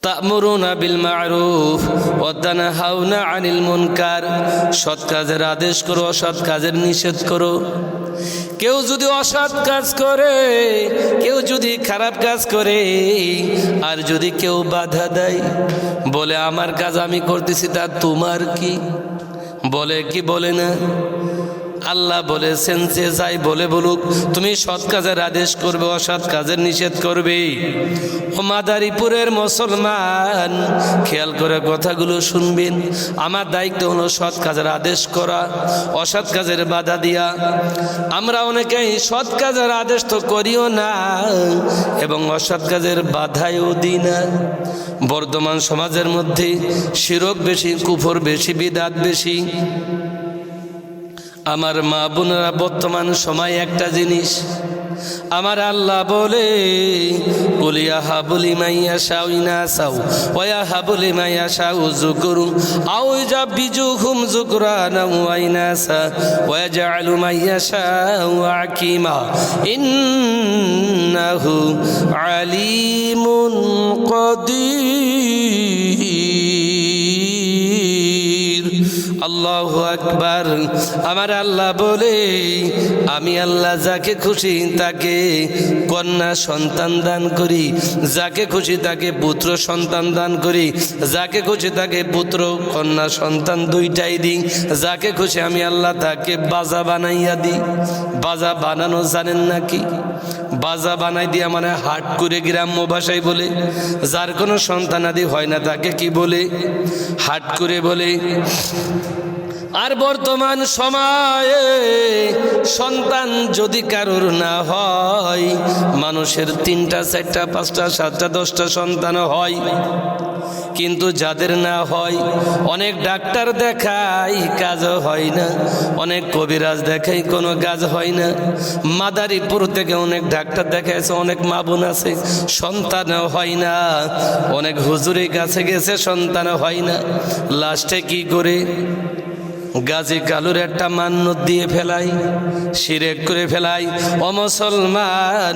তা'মুরুনা বিল মা'রুফ ওয়া তানহাউনা আনিল মুনকার। সৎ কাজের আদেশ করো, অসৎ কাজের নিষেধ করো। কেউ যদি অসৎ কাজ করে, কেউ যদি খারাপ কাজ করে, আর যদি কেউ বাধা দেয়, বলে আমার কাজ আমি করতেছি, তা তোমার কি? বলে কি বলে না? আল্লাহ বলেছেন যে যাই বলে বলুক, তুমি সৎ কাজের আদেশ করবে, অসৎ কাজের নিষেধ করবে। ও মাদারীপুরের মুসলমান, খেয়াল করে কথাগুলো শুনবেন। আমার দায়িত্ব হলো সৎ কাজের আদেশ করা, অসৎ কাজের বাধা দিয়া। আমরা অনেকেই সৎ কাজের আদেশ তো করিও না এবং অসৎ কাজের বাধাও দিই না। বর্তমান সমাজের মধ্যে শিরক বেশি, কুফর বেশি, বিদআত বেশি। আমার মা বোনেরা, বর্তমান সময় একটা জিনিস, আমার আল্লাহ বলে কুলিয়া হাবুলি মাইয়া শাউ ইনাসাউ ওয়া হাবুলি মাইয়া শাউ যুকুরু আও জাবিজুহুম যুকরানা ওয়া ইনাসা ওয়া জাআলু মাইয়া শাউ আকিমা ইন্নাহু আলিমুন কাদির। আল্লাহু আকবার। আমার আল্লাহ বলে আমি আল্লাহ যাকে খুশি তাকে কন্যা সন্তান দান করি, যাকে খুশি তাকে পুত্র সন্তান দান করি, যাকে খুশি তাকে পুত্র কন্যা সন্তান দুইটাই দিই, যাকে খুশি আমি আল্লাহ তাকে বাজা বানাইয়া দিই। বাজা বানানো জানেন নাকি? বাজা বানাই দিয়া মানে হাট করে, গ্রাম্য ভাষায় বলে। যার কোনো সন্তানাদি হয় না তাকে কি বলে? হাট করে বলে। আর বর্তমান সময়ে সন্তান যদি কারোর না হয়, মানুষের 3টা 4টা 5টা 7টা 10টা সন্তান হয়, কিন্তু যাদের না হয়, অনেক ডাক্তার দেখাই কাজও হয় না, অনেক কবিরাজ দেখাই কোনো কাজ হয় না। মাদারীপুর থেকে অনেক ডাক্তার দেখাইছে, অনেক মা বোন আছে সন্তানও হয় না, অনেক হুজুরের কাছে গেছে সন্তানও হয় না। লাস্টে কি করে? গাজী কালুর একটা মান্নত দিয়ে ফেলাই, শিরক করে ফেলাই। ও মুসলমান,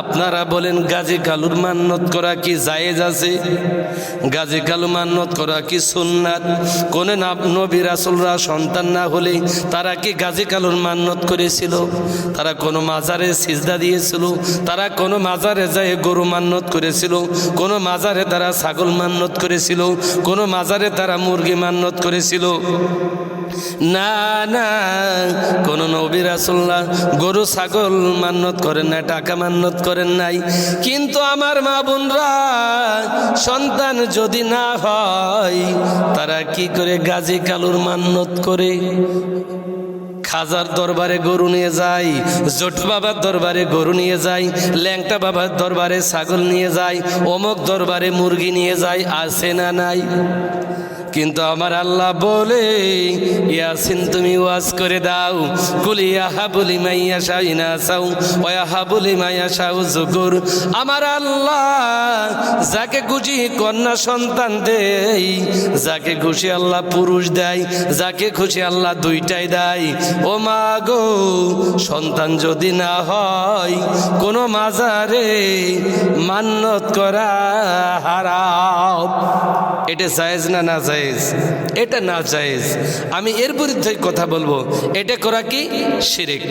আপনারা বলেন গাজী কালুর মান্নত করা কি জায়েজ আছে? গাজী কালু মান্নত করা কি সুন্নাত? কোন নবী রাসূলরা সন্তান না হলে তারা কি গাজী কালুর মান্নত করেছিল? তারা কোনো মাজারে সিজদা দিয়েছিল? তারা কোনো মাজারে যায় গরু মান্নত করেছিল? কোনো মাজারে তারা ছাগল মান্নত করেছিল? কোনো মাজারে তারা মুরগি মান্নত করেছিল? না না, কোন নবী রাসূলুল্লাহ গরু ছাগল মান্নত করেন না, টাকা মান্নত করেন নাই। কিন্তু আমার মা বোনরা সন্তান যদি না হয়, তারা কি করে গাজী কালুর মান্নত করে? খাজার দরবারে গরু নিয়ে যায়, জোট বাবার দরবারে গরু নিয়ে যায়, ল্যাংটা বাবার দরবারে ছাগল নিয়ে যায়, অমুক দরবারে মুরগি নিয়ে যায়, আছে না নাই? কিন্তু আমার আল্লাহ বলে ইয়াসিন তুমি ওয়াজ করে দাও, কুলিয়া হাবুলি মাইয়া শাইনা সাউ ওয়া হাবুলি মাইয়া শাউ যুকুর। আমার আল্লাহ যাকে খুশি কন্যা সন্তান দেয়, যাকে খুশি আল্লাহ পুরুষ দেয়, যাকে খুশি আল্লাহ দুইটাই দেয়। ও মা গো, সন্তান যদি না হয়, কোন মাজারে মান্নত করা হারাম। এটা জায়েজ না না জায়েজ? এটা না জায়েজ। আমি এর বিরুদ্ধে কথা বলবো। এটা করা কি? শিরক।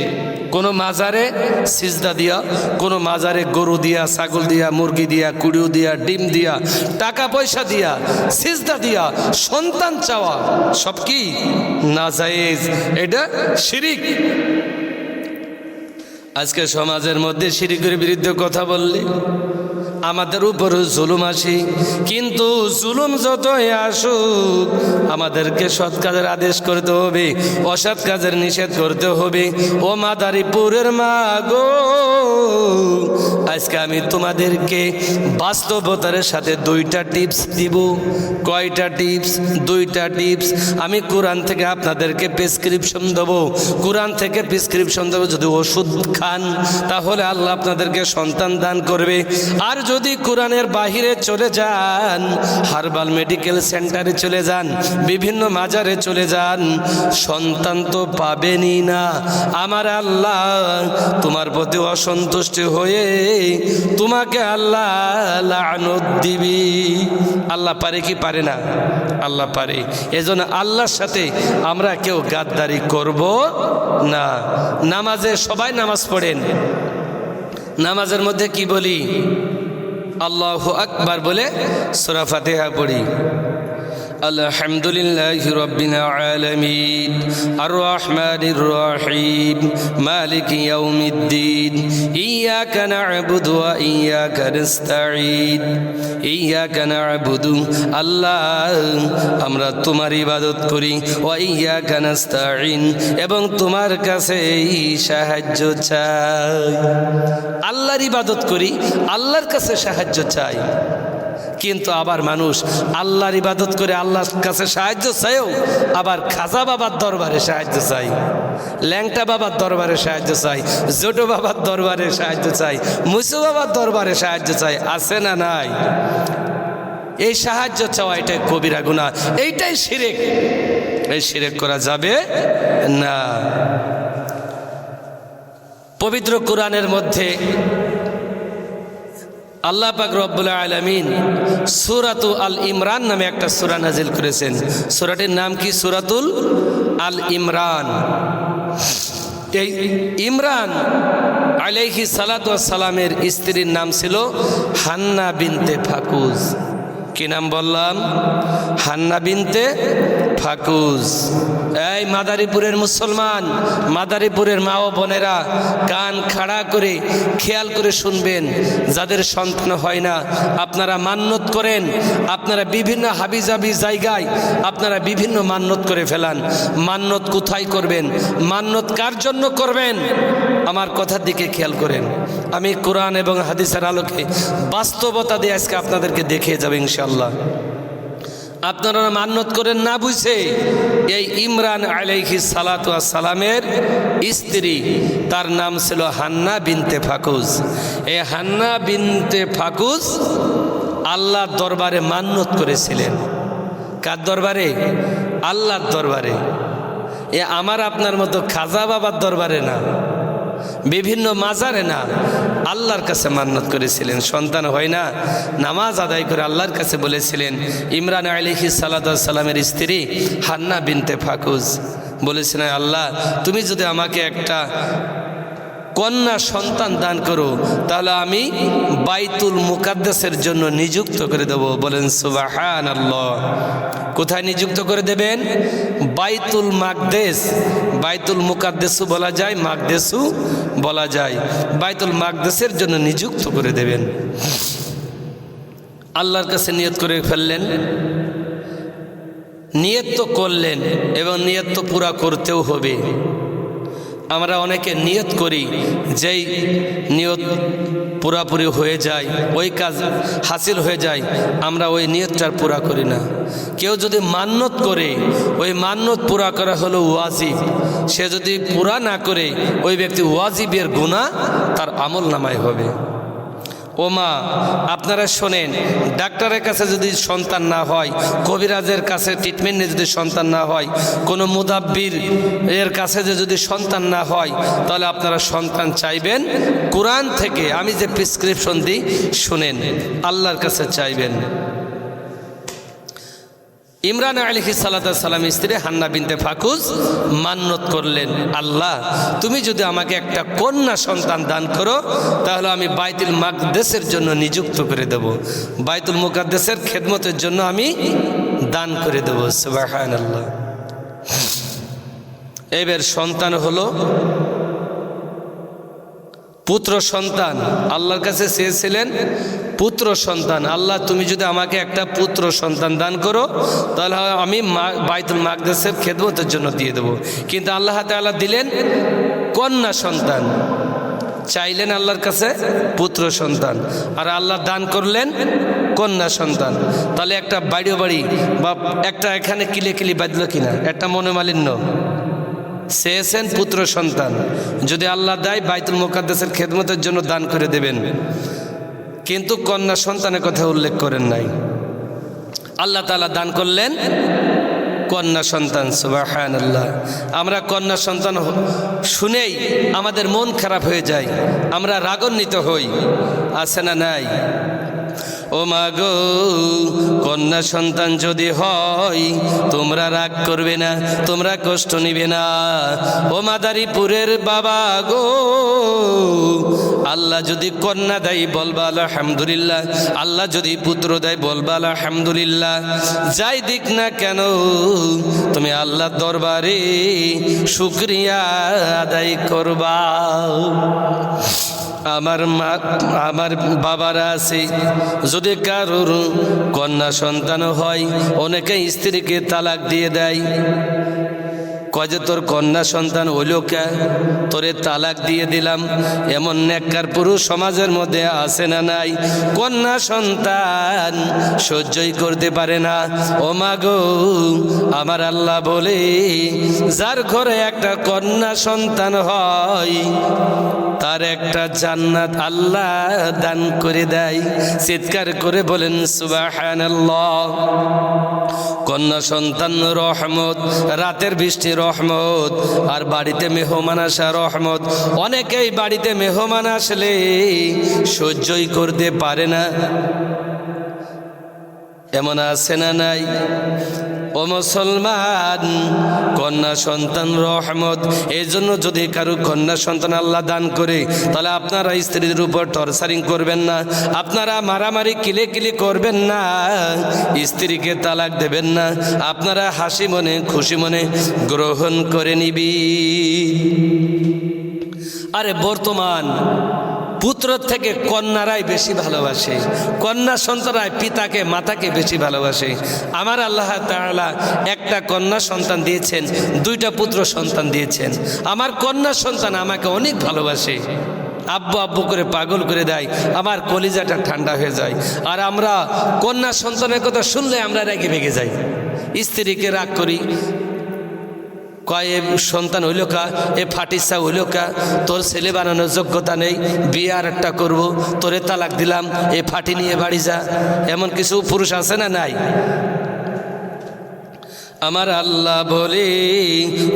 কোনো মাজারে সিজদা দিয়া, কোনো মাজারে গরু দিয়া, ছাগল দিয়া, মুরগি দিয়া, কুড়িও দিয়া, ডিম দিয়া, টাকা পয়সা দিয়া, সিজদা দিয়া সন্তান চাওয়া সব কি? না জায়েজ। এটা শিরক। আজকে সমাজের মধ্যে শিরকের বিরুদ্ধে কথা বললে আমাদের উপর জুলুম আসে। কিন্তু জুলুম যতই আসুক, আমাদেরকে সৎ কাজের আদেশ করতে হবে, অসৎ কাজের নিষেধ করতে হবে। ও মাদারীপুরের মা গো, আজকে আমি তোমাদেরকে বাস্তবতার সাথে 2টা টিপস দিব। কয়টা টিপস? 2টা টিপস। আমি কোরআন থেকে আপনাদেরকে প্রেসক্রিপশন দেবো। কোরআন থেকে প্রেসক্রিপশন দেবো। যদি ওষুধ খান তাহলে আল্লাহ আপনাদেরকে সন্তান দান করবে, আর যদি কোরআনের বাহিরে চলে যান, হারবাল মেডিকেল সেন্টারে চলে যান, বিভিন্ন মাজারে চলে যান, সন্তান তো পাবেনই না। আমার আল্লাহ তোমার প্রতি অসন্তুষ্ট হয়ে তোমাকে আল্লাহ লানত দিবি। আল্লাহ পারে কি পারে না? আল্লাহ পারে। এজন্য আল্লাহর সাথে আমরা কেউ গাদ্দারি করব না। নামাজে সবাই নামাজ পড়েন, নামাজের মধ্যে কি বলি? আল্লাহু আকবার বলে সূরা ফাতিহা পড়ি। আলহামদুলিল্লাহি রাব্বিল আলামিন আর রহমানির রহিম মালিকি ইয়াউমিদ্দিন ইয়্যাকা না'বুদু ওয়া ইয়্যাকা নাস্তাঈন ইয়্যাকা না'বুদু আল্লাহ আমরা তোমার ইবাদত করি, ওয়া ইয়্যাকা নাস্তাঈন এবং তোমার কাছে সাহায্য চাই। আল্লাহর ইবাদত করি, আল্লাহর কাছে সাহায্য চাই। কিন্তু আবার মানুষ আল্লাহর ইবাদত করে আল্লাহর কাছে সাহায্য চাইও, আবার খাজা বাবার দরবারে সাহায্য চাই, ল্যাংটা বাবার দরবারে সাহায্য চাই, জোটো বাবার দরবারে সাহায্য চাই, মুসু বাবার দরবারে সাহায্য চাই। আছে না নাই? এই সাহায্য চাওয়া এটাই কবিরা গুনাহ, এইটাই শিরক। এই শিরক করা যাবে না। পবিত্র কোরআনের মধ্যে আল্লাহ পাক রব্বুল আলামিন সূরাতুল আল ইমরান নামে একটা সূরা নাজিল করেছেন। সূরাটির নাম কি? সূরাতুল আল ইমরান। এই ইমরান আলাইহিস সালাতু ওয়াস সালামের স্ত্রীর নাম ছিল হান্না বিনতে ফাকুজ। কি নাম বললাম? হান্না বিনতে ফাকুজ। এই মাদারীপুরের মুসলমান, মাদারীপুরের মা ও বোনেরা কান খাড়া করে খেয়াল করে শুনবেন। যাদের সন্তান হয় না, আপনারা মান্যত করেন, আপনারা বিভিন্ন হাবিজাবি জায়গায় আপনারা বিভিন্ন মান্যত করে ফেলান। মান্যত কোথায় করবেন? মান্যত কার জন্য করবেন? আমার কথার দিকে খেয়াল করেন। আমি কোরআন এবং হাদিসের আলোকে বাস্তবতা দিয়ে আজকে আপনাদেরকে দেখিয়ে যাবে ইনশাআল্লাহ। আপনারা মান্যত করেন না বুঝে। এই ইমরান আলাইহিস সালাতু ওয়াস সালামের স্ত্রী, তার নাম ছিল হান্না বিনতে ফাকুজ। এই হান্না বিনতে ফাকুজ আল্লাহর দরবারে মান্যত করেছিলেন। কার দরবারে? আল্লাহর দরবারে। এ আমার আপনার মতো খাজা বাবার দরবারে না, বিভিন্ন মাজারে না, আল্লাহর কাছে মান্যত করেছিলেন। সন্তান হয় না, নামাজ আদায় করে আল্লাহর কাছে বলেছিলেন। ইমরান আলাইহিস সালাতু ওয়াস সালামের স্ত্রী হান্না বিনতে ফাকুজ বলেছিলেন, আল্লাহ তুমি যদি আমাকে একটা কন্যা সন্তান দান করো, তাহলে আমি বাইতুল মুকাদ্দাসের জন্য নিযুক্ত করে দেব। বলেন সুবহানাল্লাহ। কোথায় নিযুক্ত করে দেবেন? বাইতুল মাকদেস। বাইতুল মুকাদ্দাসও বলা যায়, মাকদেসও বলা যায়। বাইতুল মাকদেসের জন্য নিযুক্ত করে দেবেন। আল্লাহর কাছে নিয়ত করে ফেললেন, নিয়ত তো করলেন এবং নিয়ত তো পুরা করতেও হবে। আমরা অনেকে নিয়ত করি, যেই নিয়ত পুরাপুরি হয়ে যায়, ওই কাজ হাসিল হয়ে যায়, আমরা ওই নিয়তটার পুরা করি না। কেউ যদি মান্যত করে, ওই মান্যত পুরা করা হলো ওয়াজিব। সে যদি পুরা না করে, ওই ব্যক্তি ওয়াজিবের গুনাহ তার আমল নামায় হবে। ও মা, আপনারা শোনেন, ডাক্তারের কাছে যদি সন্তান না হয়, কবিরাজের কাছে ট্রিটমেন্টে যদি সন্তান না হয়, কোনো মুদাব্বির এর কাছে যদি সন্তান না হয়, তাহলে আপনারা সন্তান চাইবেন কোরআন থেকে। আমি যে প্রেসক্রিপশন দিই শুনেন, আল্লাহর কাছে চাইবেন। ইমরান আলাইহিস সালাতু ওয়াস সালামের স্ত্রী হান্না বিনতে ফাকুজ মান্যত করলেন, আল্লাহ তুমি যদি আমাকে একটা কন্যা সন্তান দান করো, তাহলে আমি বাইতুল মাকদেসের জন্য নিযুক্ত করে দেব, বাইতুল মুকাদ্দাসের খেদমতের জন্য আমি দান করে দেব। সুবহানাল্লাহ। এবার সন্তান হলো পুত্র সন্তান। আল্লাহর কাছে চেয়েছিলেন পুত্র সন্তান। আল্লাহ তুমি যদি আমাকে একটা পুত্র সন্তান দান করো, তাহলে আমি বাইতুল মাকদেসের খেদমতের জন্য দিয়ে দেব। কিন্তু আল্লাহ তাআলা দিলেন কন্যা সন্তান। চাইলেন আল্লাহর কাছে পুত্র সন্তান, আর আল্লাহ দান করলেন কন্যা সন্তান। তাহলে একটা বাড়ি বা একটা এখানে কিলে বাঁধলো কিনা? একটা মনোমালিন্য। চেয়েছেন পুত্র সন্তান, যদি আল্লাহ দেয় বাইতুল মুকাদ্দাসের খেদমতের জন্য দান করে দেবেন। কিন্তু কন্যা সন্তানের কথা উল্লেখ করেন নাই। আল্লাহ তাআলা দান করলেন কন্যা সন্তান। সুবহানাল্লাহ। আমরা কন্যা সন্তান শুনেই আমাদের মন খারাপ হয়ে যায়, আমরা রাগান্বিত হই, আছে না নাই? ও মা গো, কন্যা সন্তান যদি হয় তোমরা রাগ করবে না, তোমরা কষ্ট নিবে না। ও মাদারীপুরের বাবা গো, আল্লাহ যদি কন্যা দেয় বলবা আলহামদুলিল্লাহ, আল্লাহ যদি পুত্র দেয় বলবা আলহামদুলিল্লাহ। যাই দিক না কেন তুমি আল্লাহর দরবারে শুকরিয়া আদায় করবা। আমার বাবারা আছে, যদি কারোর কন্যা সন্তান হয় অনেকে স্ত্রীকে তালাক দিয়ে দেয়। কয় যে তোর কন্যা সন্তান হইলো কে, তোরে তালাক দিয়ে দিলাম। এমন নেককার পুরুষ সমাজের মধ্যে আছে না নাই? কন্যা সন্তান সহ্যই করতে পারে না। ও মা গো, আমার আল্লাহ বলে যার ঘরে একটা কন্যা সন্তান হয় তার একটা জান্নাত আল্লাহ দান করে দেয়। চিৎকার করে বলেন সুবহানাল্লাহ। কন্যা সন্তান রহমত, রাতের বৃষ্টি রহমত, আর বাড়িতে মেহমান আসা রহমত। অনেকেই বাড়িতে মেহমান আসলে সহ্যই করতে পারে না, এমন আছে না নাই? ও মুসলমান, কন্যা সন্তান রহমত। এই জন্য যদি কারো কন্যা সন্তান আল্লাহ দান করে তাহলে আপনারা স্ত্রীর উপর টর্চারিং করবেন না, আপনারা মারামারি কিলে করবেন না, স্ত্রীকে তালাক দেবেন না, আপনারা হাসি মনে খুশি মনে গ্রহণ করে নিবি। আরে বর্তমান পুত্র থেকে কন্যারাই বেশি ভালোবাসে, কন্যা সন্তানরাই পিতাকে মাতাকে বেশি ভালোবাসে। আমার আল্লাহ তাআলা একটা কন্যা সন্তান দিয়েছেন, দুইটা পুত্র সন্তান দিয়েছেন। আমার কন্যা সন্তান আমাকে অনেক ভালোবাসে, আব্বু আব্বু করে পাগল করে দেয়, আমার কলিজাটা ঠান্ডা হয়ে যায়। আর আমরা কন্যা সন্তানের কথা শুনলে আমরা রেগে ভেগে যাই, স্ত্রীকে রাগ করি, কয় সন্তান হইল কা, এ ফাটিসা হইল কা, তোর ছেলে বানানোর যোগ্যতা নেই, বিয়ে আর একটা করবো, তোরে তালাক দিলাম, এ ফাটি নিয়ে বাড়ি যা। এমন কিছু পুরুষ আছে না নাই? আমার আল্লাহ বলে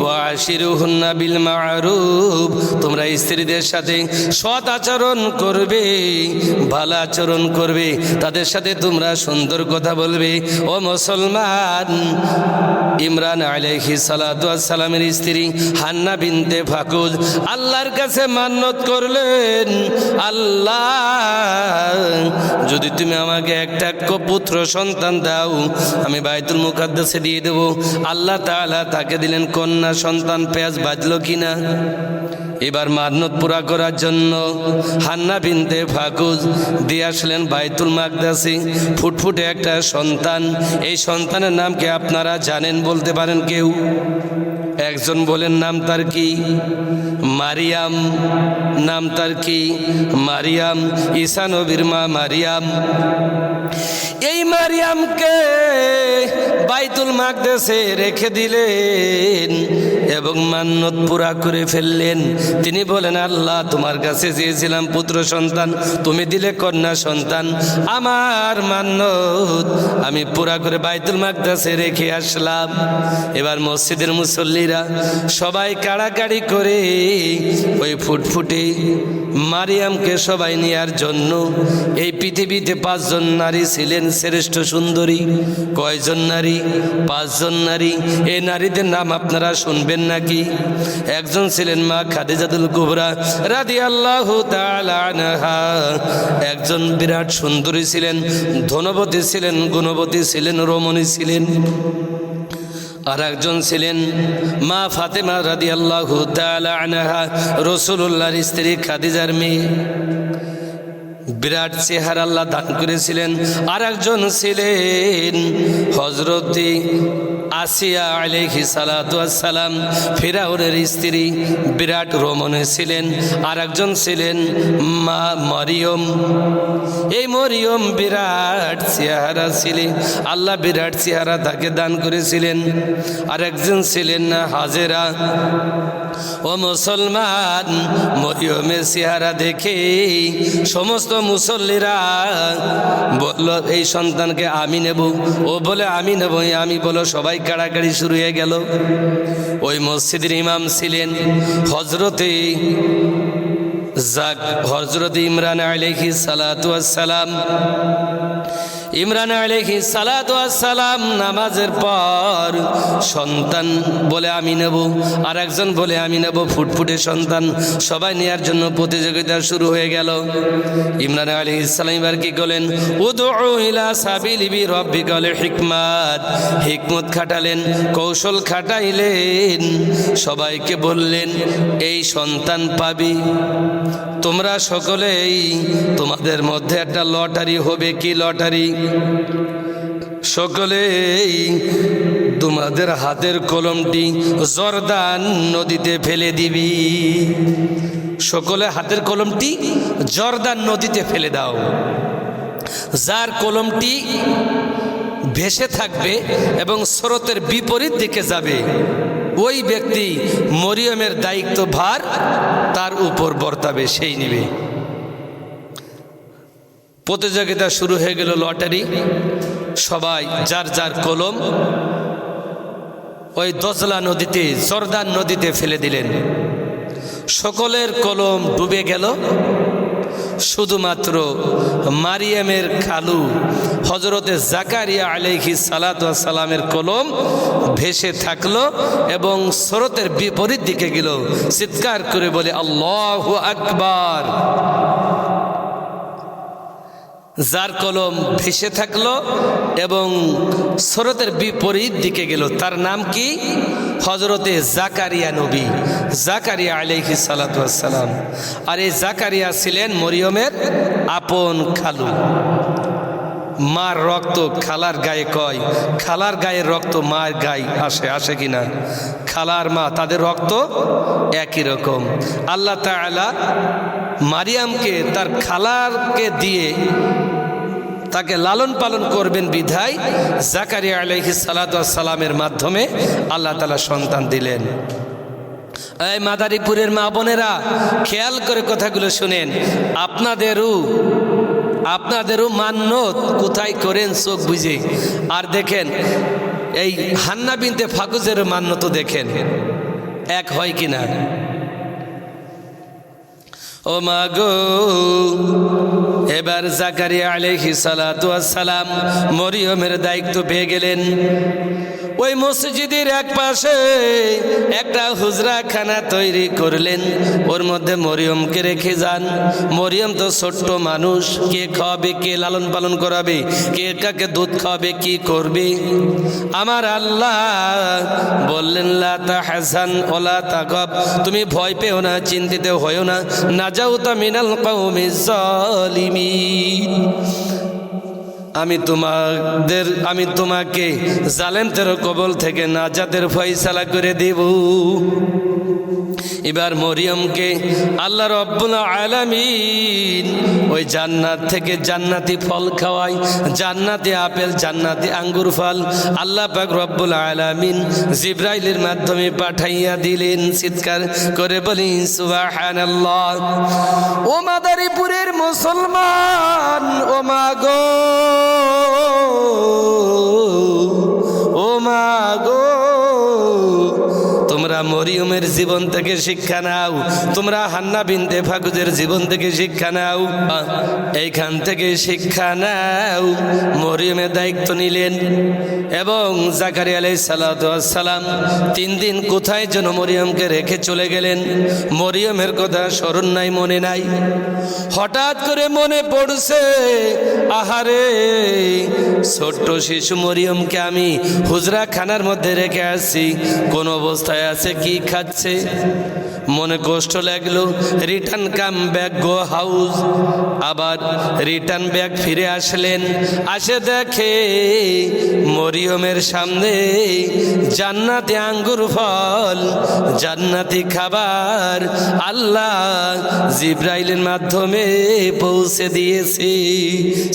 ওয়াশিরুহুন্না বিল মা'রুফ, তোমরা স্ত্রীদের সাথে সৎ আচরণ করবে, ভালো আচরণ করবে, তাদের সাথে তোমরা সুন্দর কথা বলবে। ও মুসলমান, ইমরান আলাইহিস সালাতু ওয়াস সালামের স্ত্রী হান্না বিনতে ফাকুদ আল্লাহর কাছে মান্নত করলেন, আল্লাহ যদি তুমি আমাকে একটা পুত্র সন্তান দাও আমি বাইতুল মুকাদ্দাসে দিয়ে দেবো। আল্লাহ তাআলা তাকে দিলেন কন্যা সন্তান। পেঁয়াজ বাজলো কিনা? এবার মান্নত পুরা করার জন্য হান্না বিনতে ফাকুদ দিয়ে আসলেন বাইতুল মাকদাসে ফুটফুটে একটা সন্তান। এই সন্তানের নাম কি আপনারা জানেন? বলতে পারেন কেউ? একজন বলেন নাম তার কি? মারিয়াম। নাম তার কি? মারিয়াম, ঈসা নবীর মা মারিয়াম। এই মারিয়ামকে বাইতুল মাকদাসে রেখে দিলেন এবং মান্নত পুরা করে ফেললেন। তিনি বলেন, আল্লাহ তোমার কাছে চেয়েছিলাম পুত্র সন্তান, তুমি দিলে কন্যা সন্তান, আমার মান্নত আমি পুরা করে বাইতুল মাকদাসে রেখে আসলাম। এবার মসজিদের মুসল্লিরা সবাই কাড়াকাড়ি করে ওই ফুটফুটে মারিয়ামকে সবাই নেয়ার জন্য। এই পৃথিবীতে 5 জন নারী ছিলেন শ্রেষ্ঠ সুন্দরী। কয়জন নারী? 5 জন নারী। এই নারীদের নাম আপনারা শুনবেন নাকি? একজন ছিলেন মা খাদিজাতুল কুবরা রাদিয়াল্লাহু তাআলা আনহা, একজন বিরাট সুন্দরী ছিলেন, ধনবতী ছিলেন, গুণবতী ছিলেন, রমণী ছিলেন। আর একজন ছিলেন মা ফাতেমা রাদিয়াল্লাহু তাআলা আনহা, রাসূলুল্লাহর স্ত্রী খাদিজার মেয়ে, বিরাট চেহারা আল্লাহ দান করেছিলেন। আর একজন ছিলেন হযরতে আসিয়া আলাইহিস সালাতু ওয়াস সালাম, ফিরাউনের স্ত্রী, বিরাট রমণী ছিলেন। আর একজন ছিলেন মা মরিয়ম। এই মরিয়ম বিরাট চেহারা ছিলেন, আল্লাহ বিরাট চেহারা তাকে দান করেছিলেন। আর একজন ছিলেন না হাজেরা। ও মুসলমান, মরিয়মের চেহারা দেখে সমস্ত মুসল্লিরা বলল এই সন্তানকে আমি নেব, ও বলে আমি নেব, আমি বলো, সবাই কাড়াকাড়ি শুরু হয়ে গেল। ওই মসজিদের ইমাম ছিলেন হযরত ইমরান আলাইহিস সালাতু ওয়াস সালাম। ইমরান আলাইহিস সালাতু ওয়াস সালাম নামাজের পর সন্তান বলে আমি নেব, আর একজন বলে আমি নেব, ফুটফুটে সন্তান সবাই নেয়ার জন্য প্রতিযোগিতা শুরু হয়ে গেল। ইমরান আলাইহিস সালাম এবার কি করলেন? উদউ ইলা সাবিলি রাব্বিকাল হিকমাত, হিকমত খাটালেন, কৌশল খাটাইলেন, সবাইকে বললেন এই সন্তান পাবি তোমরা সকলেই, তোমাদের মধ্যে একটা লটারি হবে। কি লটারি? সকলেই তোমাদের হাতের কলমটি জর্দান নদীতে ফেলে দিবি। সকলে হাতের কলমটি জর্দান নদীতে ফেলে দাও। যার কলমটি ভেসে থাকবে এবং স্রোতের বিপরীত দিকে যাবে, ওই ব্যক্তি মরিয়মের দায়িত্ব ভার তার উপর বর্তাবে, সেই নেবে। প্রতিযোগিতা শুরু হয়ে গেল, লটারি। সবাই যার যার কলম ওই দজলা নদীতে, জর্দান নদীতে ফেলে দিলেন। সকলের কলম ডুবে গেল, শুধুমাত্র মারিয়ামের খালু হযরতে জাকারিয়া আলাইহিস সালাতু ওয়াস সালামের কলম ভেসে থাকলো এবং স্রোতের বিপরীত দিকে গেল। চিৎকার করে বলে আল্লাহু আকবার। যার কলম ভেসে থাকলো এবং স্রোতের বিপরীত দিকে গেল, তার নাম কি? হযরতে জাকারিয়া নবী, জাকারিয়া আলাইহিস সালাতু ওয়াস সালাম। আর এই জাকারিয়া ছিলেন মরিয়মের আপন খালু। মার রক্ত খালার গায়ে কয়, খালার গায়ের রক্ত মার গায়ে আসে কিনা? খালার মা, তাদের রক্ত একই রকম। আল্লাহ তাআলা মারিয়ামকে তার খালারকে দিয়ে তাকে লালন পালন করবেন বিধায় জাকারিয়া আলাইহিস সালাতু ওয়াস সালামের মাধ্যমে আল্লাহ তাআলা সন্তান দিলেন। এই মাদারীপুরের মা বোনেরা, খেয়াল করে কথাগুলো শুনেন। আপনাদেরও মান্যত কোথায় করেন চোখ বুঝে। আর দেখেন এই হান্না বিনতে ফাকুজের মান্যত দেখেন এক হয় কিনা। ও মা গো, এবার জাকারিয়া আলাইহিস সালাতু ওয়াস সালাম মরিয়মের দায়িত্ব পেয়ে গেলেন। ওই মসজিদের এক পাশে একটা হুজরাখানা তৈরি করলেন, ওর মধ্যে মরিয়মকে রেখে যান। মরিয়ম তো ছোট্ট মানুষ, কে খাওয়াবে, কে লালন পালন করাবে, কে কাকে দুধ খাওয়াবে, কি করবে? আমার আল্লাহ বললেন লা তাহজান ওয়ালা তাকাব, তুমি ভয় পেও না, চিন্তিত হয়ো না, নাজাউতা মিনাল কওমিজ জালিমিন। আমি তোমাকে জালেমদের কবল থেকে নাজাতের ফয়সালা করে দেব। এবার মরিয়মকে আল্লাহ রাব্বুল আলামিন ওই জান্নাত থেকে জান্নাতি ফল খাওয়ায়, জান্নাতি আপেল, জান্নাতি আঙ্গুর ফল আল্লাহ পাক রব্বুল আলামিন জিবরাইলের মাধ্যমে পাঠাইয়া দিলেন। চিৎকার করে বলি সুবহানাল্লাহ। ও মাদারীপুরের মুসলমান, ও মা গো, ও মা গো, তোমরা মরিয়মের জীবন থেকে শিক্ষা নাও, তোমরা হান্না বিনতে ফাকুজের জীবন থেকে শিক্ষা নাও, এইখান থেকে শিক্ষা নাও। মরিয়মের দায়িত্ব নিলেন এবং জাকারিয়া আলাইহিস সালাতু ওয়াস সালাম 3 দিন কোথায় যেন মরিয়মকে রেখে চলে গেলেন। মরিয়মের কথা স্মরণ নাই, মনে নাই। হঠাৎ করে মনে পড়ছে, আহারে ছোট্ট শিশু মরিয়মকে আমি হুজরা খানার মধ্যে রেখে আসছি, কোন অবস্থায় আছে, কি খাচ্ছে। মনে কষ্ট লাগলো। Return come back go house, আবার রিটার্ন ব্যাক ফিরে আসলেন। আসে দেখে মরিয়মের সামনে জান্নাতি আঙ্গুর ফল, জান্নাতি খাবার আল্লাহ জিবরাইলের মাধ্যমে পৌঁছে দিয়েছে।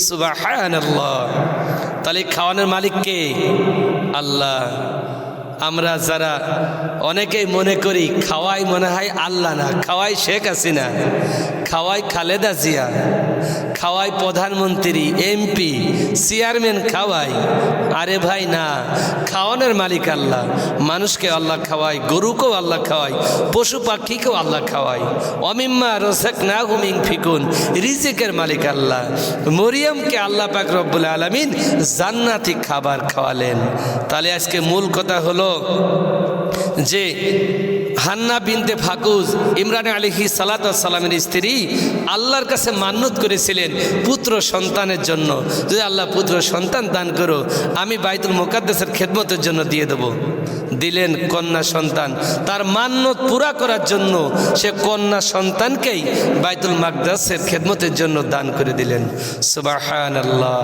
সুবহানাল্লাহ। তাহলে খাওয়ানোর মালিক কে? আল্লাহ। আমরা যারা অনেকেই মনে করি খাওয়াই মনে হয় আল্লাহ না, খাওয়াই শেখ হাসিনা, খাওয়াই খালেদা জিয়া, খাওয়াই প্রধানমন্ত্রী, এমপি, চেয়ারম্যান খাওয়াই। আরে ভাই না, খাওয়ানোর মালিক আল্লাহ। মানুষকে আল্লাহ খাওয়ায়, গরুকেও আল্লাহ খাওয়ায়, পশু পাখিকেও আল্লাহ খাওয়ায়। অমিম্মা রাযাকনাহুম ইউনফিকুন, রিজিকের মালিক আল্লাহ। মরিয়মকে আল্লাহ পাক রব্বুল আলামিন জান্নাতি খাবার খাওয়ালেন। তাহলে আজকে মূল কথা হলো যে হান্না বিনতে ফাকুজ, ইমরান আলাইহিস সালাতু ওয়াস সালামের স্ত্রী, আল্লাহর কাছে মান্নত করেছিলেন পুত্র সন্তানের জন্য, যদি আল্লাহ পুত্র সন্তান দান করো আমি বাইতুল মুকাদ্দাসের খেদমতের জন্য দিয়ে দেব। দিলেন কন্যা সন্তান। তার মান্নত পুরা করার জন্য সে কন্যা সন্তানকেই বাইতুল মুকাদ্দাসের খেদমতের জন্য দান করে দিলেন। সুবহানাল্লাহ।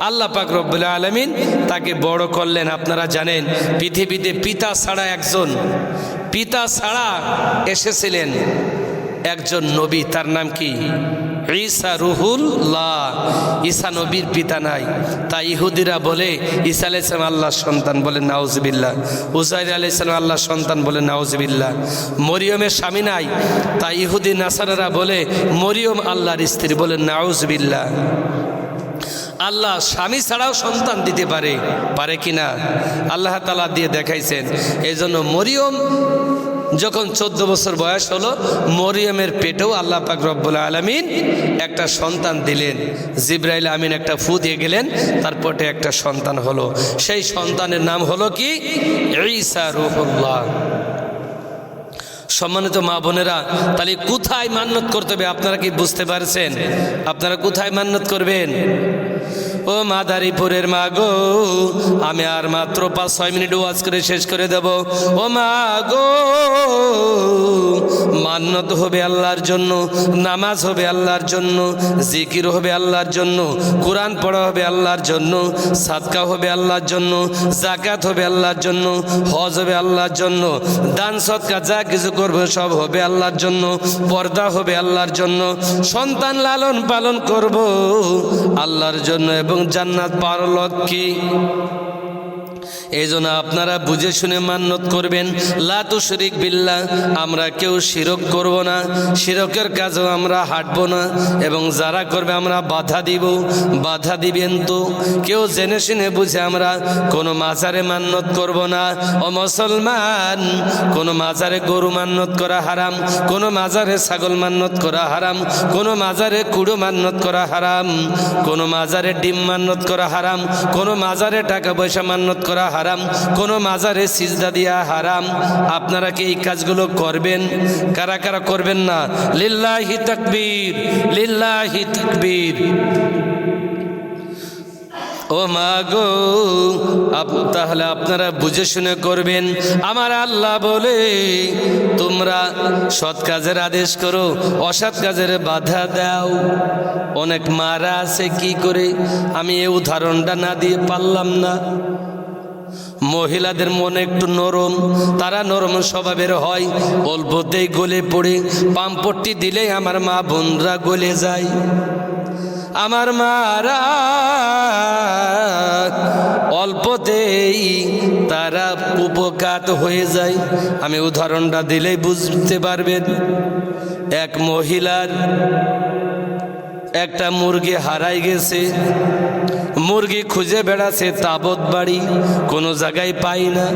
আল্লাহ পাক রব্বুল আলামিন তাকে বড় করলেন। আপনারা জানেন পৃথিবীতে পিতা ছাড়া এসেছিলেন একজন নবী, তার নাম কি? ঈসা রুহুল্লাহ। ঈসা নবীর পিতা নাই, তাই ইহুদিরা বলে ঈসা আলাইহিস সালাম আল্লাহর সন্তান, বলে নাউজুবিল্লাহ। উযাইর আলাইহিস সালাম আল্লাহর সন্তান, বলে নাউজুবিল্লাহ। মরিয়মের স্বামী নাই, তাই ইহুদি নাসারারা বলে মরিয়ম আল্লাহর স্ত্রী, বলে নাউজুবিল্লাহ। আল্লাহ স্বামী ছাড়াও সন্তান দিতে পারে কিনা আল্লাহ তাআলা দিয়ে দেখাইছেন। এই জন্য মরিয়ম যখন 14 বছর বয়স হলো, মরিয়মের পেটেও আল্লাহ পাক রব্বুল আলামিন একটা সন্তান দিলেন। জিবরাইল আমিন একটা ফু দিয়ে গেলেন, তার পেটে একটা সন্তান হলো। সেই সন্তানের নাম হলো কি? ঈসা রুহুল্লাহ। সম্মানিত মা বোনেরা, তাহলে কোথায় মান্নত করতে হবে আপনারা কি বুঝতে পারছেন? আপনারা কোথায় মান্নত করবেন? ও মাদারীপুরের মা গো, আমি আর মাত্র 5-6 মিনিট ওয়াজ করে শেষ করে দেব। ও মা গো, মান্নত হবে আল্লাহর জন্য, নামাজ হবে আল্লাহর জন্য, জিকির হবে আল্লাহর জন্য, কোরআন পড়া হবে আল্লাহর জন্য, সাদকা হবে আল্লাহর জন্য, যাকাত হবে আল্লাহর জন্য, হজ হবে আল্লাহর জন্য, দান সদকা যা কিছু করবে সব হবে আল্লাহর জন্য, পর্দা হবে আল্লাহর জন্য, সন্তান লালন পালন করব আল্লাহর জন্য, এবং জান্নাত পাওয়ার লক্ষ্যে। এই জন্য আপনারা বুঝে শুনে মান্নত করবেন। লা তুশরিক বিল্লাহ, আমরা কেউ শিরক করব না, শিরকের কাজেও আমরা হাঁটব না, এবং যারা করবে আমরা বাধা দিবেন। তো কেউ জেনে শুনে বুঝে আমরা কোনো মাজারে মান্নত করব না। ও মুসলমান, কোনো মাজারে গরু মান্নত করা হারাম, কোনো মাজারে ছাগল মান্নত করা হারাম, কোনো মাজারে কুড়ো মান্নত করা হারাম, কোনো মাজারে ডিম মান্নত করা হারাম, কোনো মাজারে টাকা পয়সা মান্নত করা হারাম, কোনো মাজারে সিজদা দিয়া হারাম। আপনারা কি এই কাজগুলো করবেন? কারা কারা করবেন না? লিল্লাহি তাকবীর, লিল্লাহি তাকবীর। ও মা গো, তাহলে আপনারা বুঝে শুনে করবেন। আমার আল্লাহ বলে তোমরা সৎ কাজের আদেশ করো, অসৎ কাজের বাধা দাও। অনেক মারা আছে, কি করে আমি এই উদাহরণটা না দিয়ে পারলাম না। মহিলাদের মন একটু নরম, তারা নরম স্বভাবের হয়, অল্পতেই গলে পড়ে, পাম্পট্টি দিলেই আমার মা বোনরা গলে যায়। আমার মারা অল্পতেই তারা উপকাত হয়ে যায়। আমি উদাহরণটা দিলেই বুঝতে পারবেন। এক মহিলার একটা মুরগি হারাই গেছে, মুরগি খুঁজে বেড়াচ্ছে তাবৎ বাড়ি, কোনো জায়গায় পাই না।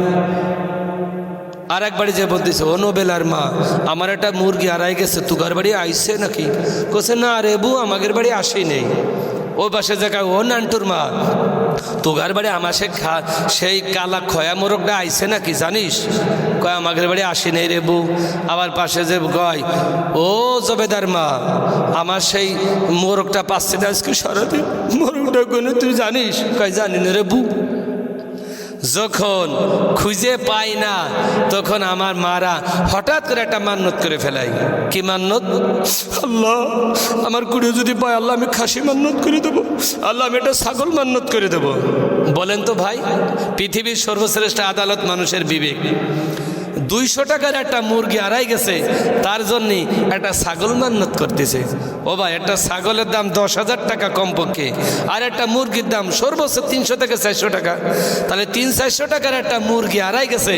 আর এক বাড়ি যে বলতেছে, ও নোবেলার মা, আমার একটা মুরগি হারাই গেছে, তুগার বাড়ি আইসে নাকি? কোসে না রে বউ, আমাদের বাড়ি আসি নেই। ও পাশে জায়গায়, ও নান্টুর মা, তোগার বাড়ি আমার সেই কালা খয়া মোরগটা আইসে নাকি জানিস? কয় আমাদের বাড়ি আসি নেই রে বউ। আবার পাশে যে কয়, ও জবেদার মা, আমার সেই মোরগটা পাচ্ছে না আজকে সারাদিন, মোরগটা কোনো তুই জানিস? কয় জানি না রে বউ। যখন খুঁজে পাই না, তখন আমার মারা হঠাৎ করে একটা মান্নত করে ফেলাই। কি মান্নত? আল্লাহ, আমার কুড়িও যদি পায়, আল্লাহ আমি খাসি মান্নত করে দেবো, আল্লাহ আমি একটা ছাগল মান্নত করে দেবো। বলেন তো ভাই, পৃথিবীর সর্বশ্রেষ্ঠ আদালত মানুষের বিবেক। 200 টাকার একটা মুরগি হারাই গেছে, তার জন্যে একটা ছাগল মান্নত করতেছে। ও ভাই, একটা ছাগলের দাম 10,000 টাকা কমপক্ষে, আর একটা মুরগির দাম সর্বোচ্চ 300 থেকে 400 টাকা। তাহলে 300-400 টাকার একটা মুরগি হারাই গেছে,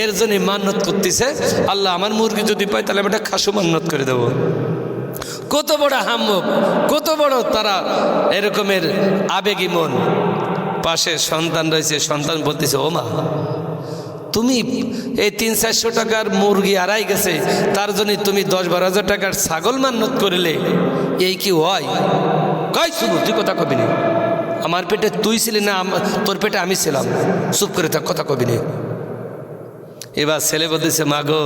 এর জন্য মান্নত করতেছে, আল্লাহ আমার মুরগি যদি পাই তাহলে আমি একটা খাসু মান্নত করে দেবো। কত বড় হাম্মক, কত বড় তারা এরকমের আবেগী মন। পাশে সন্তান রয়েছে, সন্তান বলতেছে, ও মা তুমি এই 300-400 টাকার মুরগি হারাই গেছে, তার জন্য তুমি 10-12 টাকার ছাগল মান্নত করিলে, এই কি হয়? কই শুনু, তুই কথা কবি না, আমার পেটে তুই ছিলি না, তোর পেটে আমি ছিলাম, চুপ করে থাক, কথা কবি না। এবার ছেলে বলতেছে, মা গো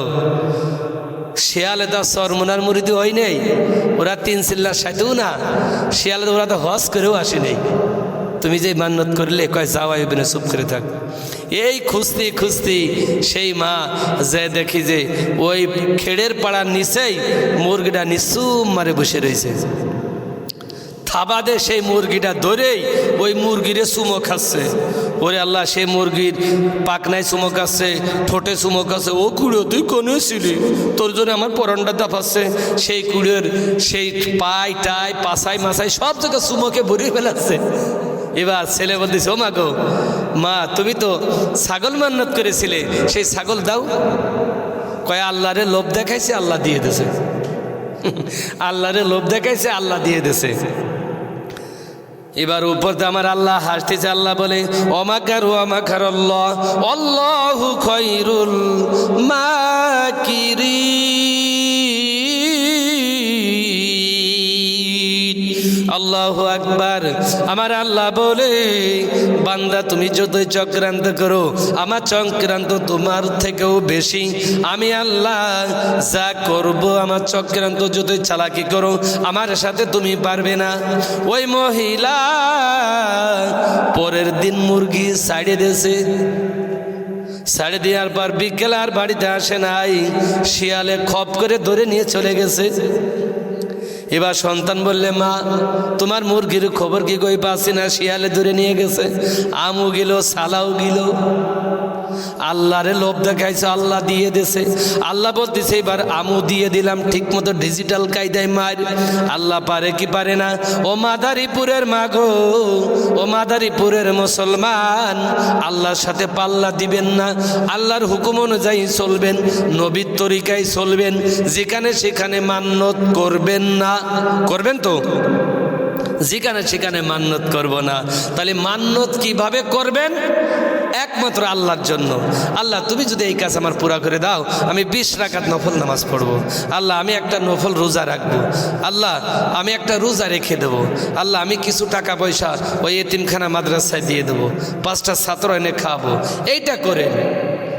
শিয়ালে তো সরমনার মুরিদি হয় নাই, ওরা 3 চিল্লার সাথেও না, শিয়ালে ওরা তো হজ করেও আসে নাই, তুমি যে মান্নত করলে, কয় যাওয়া হবে না, চুপ করে থাক। এই খুঁজতে খুঁজতে সেই মা যে দেখি যে ওই খেড়ের পাড়ার নিচেই মুরগিটা নিশ্চুম মারে বসে রয়েছে। থাবাদে সেই মুরগিটা ধরেই ওই মুরগিরে চুমো খাচ্ছে। ওরে আল্লাহ, সেই মুরগির পাকনায় চুমো খাচ্ছে, ঠোঁটে চুমো খাচ্ছে। ও কুড়িও তুই কোনে ছিলি, তোর জন্য আমার পরনটা দাপাচ্ছে। সেই কুড়ির সেই পাই টাই পাছাই মাছাই সব জায়গায় চুমোকে ভরিয়ে ফেলাচ্ছে। এবার ছেলে বলতেছে, ও মা গো, মা তুমি তো ছাগল মান্নত করেছিলে, সেই ছাগল দাও। কয় আল্লাহরে লোভ দেখাইছে, আল্লাহ দিয়ে দিয়েছে। আল্লাহরে লোভ দেখাইছে, আল্লাহ দিয়ে দিয়েছে। এবার উপরতে আমার আল্লাহ হাসতেছে। আল্লাহ বলে, ওমাকার ওমাকার আল্লাহ আল্লাহু খায়রুল মাকিরিন। আল্লাহু আকবার। আমার আল্লাহ বলে, বান্দা তুমি যতই চক্রান্ত করো, আমার চক্রান্ত তোমার থেকেও বেশি। আমি আল্লাহ যা করব, আমার চক্রান্ত যতই চালাকি করো, আমার সাথে তুমি পারবে না। ওই মহিলা পরের দিন মুরগি ছাড়িয়ে দিয়েছে। ছাড়ে দেওয়ার পর বিকেল আর বাড়িতে আসে নাই, শিয়ালে খপ করে ধরে নিয়ে চলে গেছে। এবার সন্তান বললে, মা তোমার মুরগির খবর কি কই পাচ্ছি না, শিয়ালে ধরে নিয়ে গেছে। আমও গেল, সালাও গেল। আল্লাহরে লোভ দেখাইছে, আল্লাহ দিয়ে দিছে। আল্লাহ বলতেছে, এবার আমু দিয়ে দিলাম ঠিক মতো ডিজিটাল কায়দায় মার। আল্লাহ পারে কি পারে না? ও মাদারীপুরের মাগো, ও মাদারীপুরের মুসলমান, আল্লাহর সাথে পাল্লা দিবেন না। আল্লাহর হুকুম অনুযায়ী চলবেন, নবীর তরিকায় চলবেন। যেখানে সেখানে মান্যত করবেন না। করবেন তো? যেখানে সেখানে মান্যত করব না। তাহলে মান্যত কিভাবে করবেন? একমাত্র আল্লাহর জন্য। আল্লাহ তুমি যদি এই কাজ আমার পুরা করে দাও, আমি 20 রাকাত নফল নামাজ পড়বো। আল্লাহ আমি একটা নফল রোজা রাখবো। আল্লাহ আমি একটা রোজা রেখে দেবো। আল্লাহ আমি কিছু টাকা পয়সা ওই এতিমখানা মাদ্রাসায় দিয়ে দেবো, 5টা ছাত্র এনে খাওয়াবো। এইটা করেন।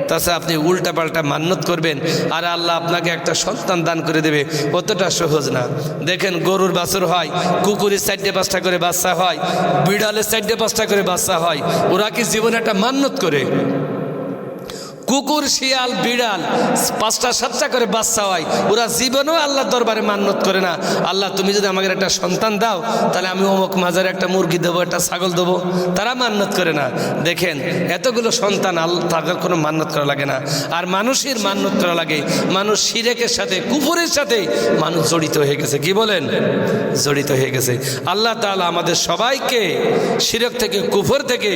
তাছাড়া আপনি উল্টা পাল্টা মান্যত করবেন আর আল্লাহ আপনাকে একটা সন্তান দান করে দেবে, অতটা সহজ না। দেখেন গরুর বাছুর হয়, কুকুরের 4-5টা করে বাচ্চা হয়, বিড়ালের 4-5টা করে বাচ্চা হয়। ওরা কি জীবনে একটা মান্যত করে? কুকুর, শিয়াল, বিড়াল 5টা-7টা করে বাচ্চা হয়, ওরা জীবনেও আল্লাহর দরবারে মান্যত করে না। আল্লাহ তুমি যদি আমাকে একটা সন্তান দাও, তাহলে আমি অমুক মাজারে একটা মুরগি দেবো, একটা ছাগল দেবো। তারা মান্যত করে না। দেখেন এতগুলো সন্তান, আল্লাহ তাদের কোনো মান্যত করা লাগে না। আর মানুষের মান্যত করা লাগে। মানুষ শিরকের সাথে, কুফরের সাথে মানুষ জড়িত হয়ে গেছে। কি বলেন? জড়িত হয়ে গেছে। আল্লাহ তাআলা আমাদের সবাইকে শিরক থেকে, কুফর থেকে,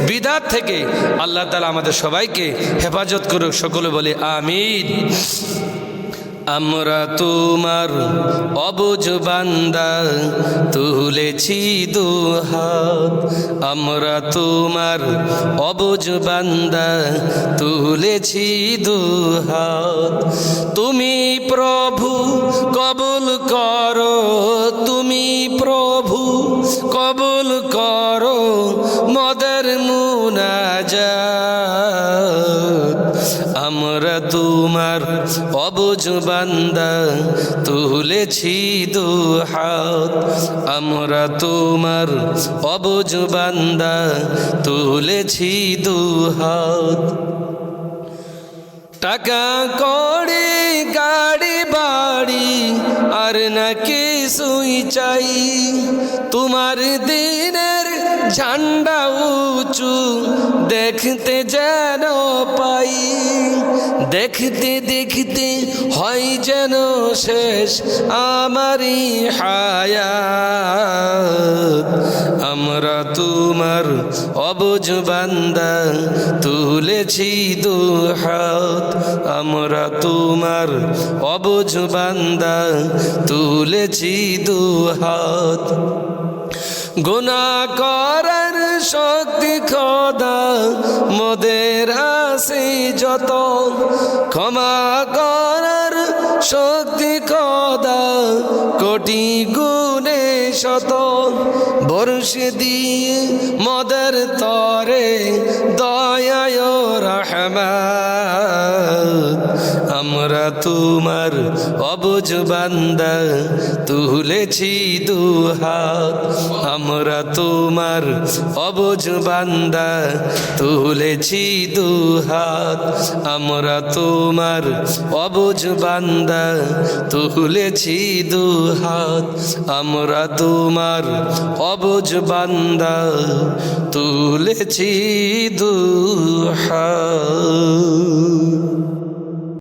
বিদআত থেকে আল্লাহ তাআলা আমাদের সবাইকে হেফাজত করুক। সকলে বলে আমিন। আমরা তোমার অবুঝ বান্দা, তুলেছি দুহাত। আমরা তোমার অবুঝ বান্দা, তুলেছি দুহাত। তুমি প্রভু কবুল করো, তুমি প্রভু কবুল করো মদের মুনাজাত। আমরা তোমার অবুঝ বান্দা, তুলেছি দুহাত। আমরা তোমার অবুঝ বান্দা, তুলেছি দুহাত। টাকা কড়ি, গাড়ি বাড়ি আর না কিছুই চাই, তোমার দিনের ঝান্ডা উঁচু দেখতে যেন পাই, দেখতে দেখতে হয় যেন শেষ আমারই হায়াত। আমরা তোমার অবুঝ বান্দা তুলেছি দুহাত, আমরা তোমার অবুঝ বান্দা তুলেছি দুহাত। গুনাহ করার শক্তি খোদা মোদের আছে যত, ক্ষমা করার শক্তি খোদা কোটি গুণে শত। বর্ষে দিয়ে মোদের তরে দয়ায় রহমত, আমরা তোমার অবুঝ বান্দা তুলেছি দুহাত, আমরা তোমার অবুঝ বান্দা তুলেছি দুহাত, আমরা তোমার অবুঝ বান্দা তুলেছি দুহাত, আমরা তোমার অবুঝ বান্দা তুলেছি দুহাত।